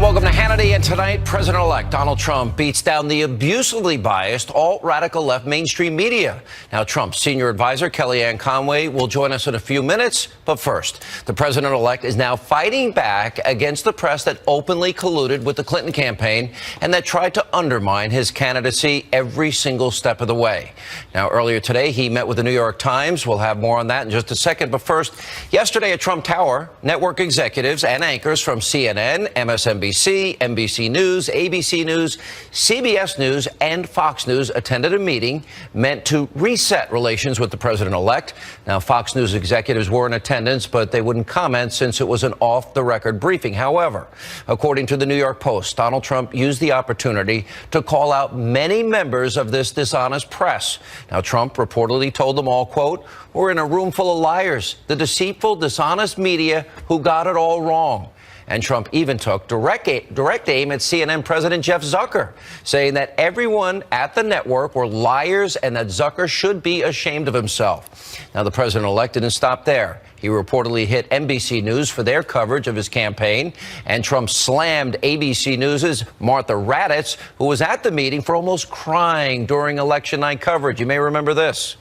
Welcome to Hannity, and tonight, President-elect Donald Trump beats down the abusively biased alt-radical left mainstream media. Now, Trump's senior advisor, Kellyanne Conway, will join us in a few minutes. But first, the president-elect is now fighting back against the press that openly colluded with the Clinton campaign and that tried to undermine his candidacy every single step of the way. Now, earlier today, he met with the New York Times. We'll have more on that in just a second. But first, yesterday at Trump Tower, network executives and anchors from CNN, MSNBC, NBC News, ABC News, CBS News, and Fox News attended a meeting meant to reset relations with the president-elect. Now, Fox News executives were in attendance, but they wouldn't comment since it was an off-the-record briefing. However, according to the New York Post, Donald Trump used the opportunity to call out many members of this dishonest press. Now, Trump reportedly told them all, quote, "We're in a room full of liars, the deceitful, dishonest media who got it all wrong." And Trump even took direct aim at CNN President Jeff Zucker, saying that everyone at the network were liars and that Zucker should be ashamed of himself. Now, the president-elect didn't stop there. He reportedly hit NBC News for their coverage of his campaign, and Trump slammed ABC News' Martha Raddatz, who was at the meeting, for almost crying during election night coverage. You may remember this.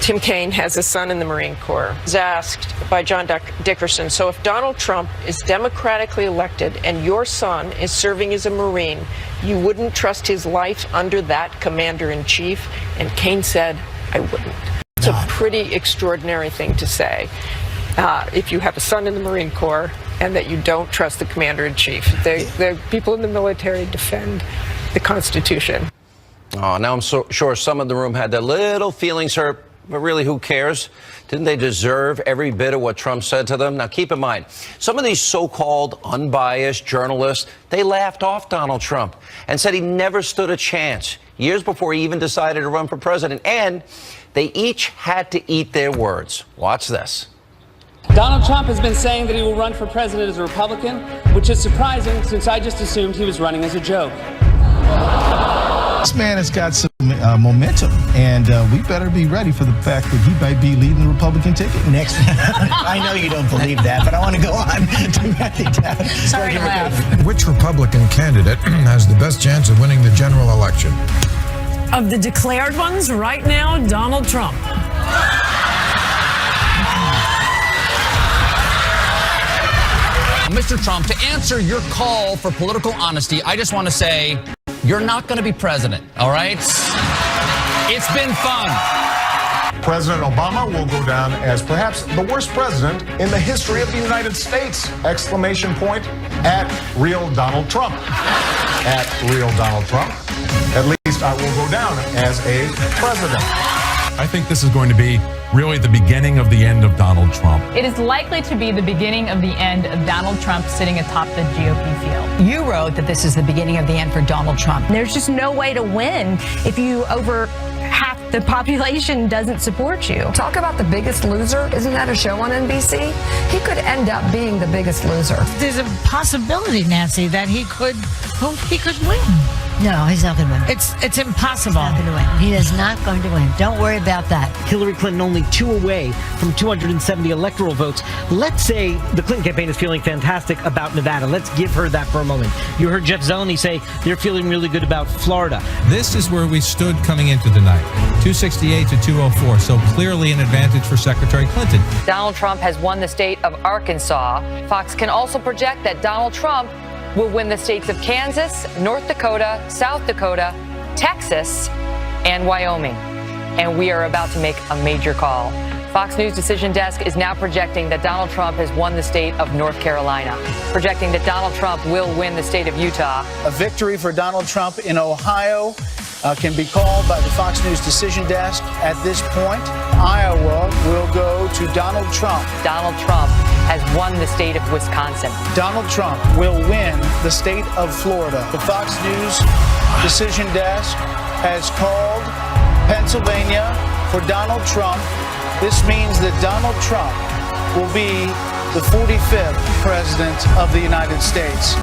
Tim Kaine has a son in the Marine Corps. He was asked by John Dickerson, so if Donald Trump is democratically elected and your son is serving as a Marine, you wouldn't trust his life under that commander-in-chief? And Kaine said, I wouldn't. It's a pretty extraordinary thing to say if you have a son in the Marine Corps and that you don't trust the commander-in-chief. The people in the military defend the Constitution. Oh, now I'm so sure some in the room had their little feelings hurt. But really, who cares? Didn't they deserve every bit of what Trump said to them? Now, keep in mind, some of these so-called unbiased journalists, they laughed off Donald Trump and said he never stood a chance years before he even decided to run for president. And they each had to eat their words. Watch this. Donald Trump has been saying that he will run for president as a Republican, which is surprising since I just assumed he was running as a joke. This man has got some momentum, and we better be ready for the fact that he might be leading the Republican ticket next. I know you don't believe that, but I want to go on. Sorry to laugh. Which Republican candidate has the best chance of winning the general election? Of the declared ones right now, Donald Trump. Mr. Trump, to answer your call for political honesty, I just want to say you're not going to be president, all right? It's been fun. President Obama will go down as perhaps the worst president in the history of the United States! Exclamation point at real Donald Trump. At real Donald Trump. At least I will go down as a president. I think this is going to be really the beginning of the end of Donald Trump. It is likely to be the beginning of the end of Donald Trump sitting atop the GOP field. You wrote that this is the beginning of the end for Donald Trump. There's just no way to win if you over half the population doesn't support you. Talk about the biggest loser. Isn't that a show on NBC? He could end up being the biggest loser. There's a possibility, Nancy, that he could win. No, he's not going to win. It's impossible. He's not going to win. He is not going to win. Don't worry about that. Hillary Clinton only 2 away from 270 electoral votes. Let's say the Clinton campaign is feeling fantastic about Nevada. Let's give her that for a moment. You heard Jeff Zeleny say they're feeling really good about Florida. This is where we stood coming into the night, 268 to 204, so clearly an advantage for Secretary Clinton. Donald Trump has won the state of Arkansas. Fox can also project that Donald Trump will win the states of Kansas, North Dakota, South Dakota, Texas, and Wyoming. And we are about to make a major call. Fox News Decision Desk is now projecting that Donald Trump has won the state of North Carolina, projecting that Donald Trump will win the state of Utah. A victory for Donald Trump in Ohio can be called by the Fox News Decision Desk at this point. Iowa will go to Donald Trump. Donald Trump has won the state of Wisconsin. Donald Trump will win the state of Florida. The Fox News Decision Desk has called Pennsylvania for Donald Trump. This means that Donald Trump will be the 45th president of the United States.